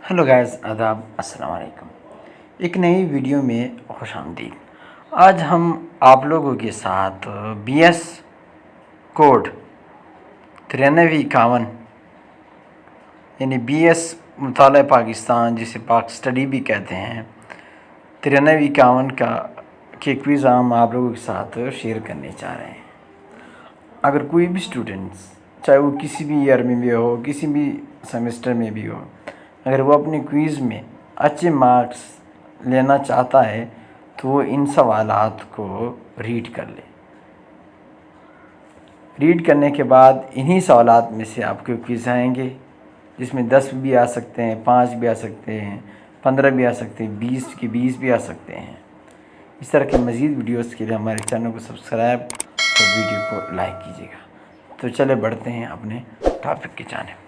Hello guys, आदाब, अस्सलाम वालेकुम। एक नई वीडियो में खुशामदीद। आज हम आप लोगों के साथ BS कोड 9351 यानी BS मुताला पाकिस्तान, जिसे पाक स्टडी भी कहते हैं, 9351 का के क्विज़ हम आप लोगों के साथ शेयर करने चाह रहे हैं। अगर कोई भी स्टूडेंट्स, चाहे वो किसी भी ईयर में भी हो, किसी भी सेमेस्टर में भी हो, अगर वो अपने क्विज़ में अच्छे मार्क्स लेना चाहता है तो वो इन सवालात को रीड कर ले। रीड करने के बाद इन्हीं सवालात में से आपके क्विज़ आएंगे, जिसमें 10 भी आ सकते हैं, 5 भी आ सकते हैं, 15 भी आ सकते हैं, 20 के 20 भी आ सकते हैं। इस तरह के मज़ीद वीडियोस के लिए हमारे चैनल को सब्सक्राइब और वीडियो को लाइक कीजिएगा। तो चले बढ़ते हैं अपने टॉपिक की जानिब।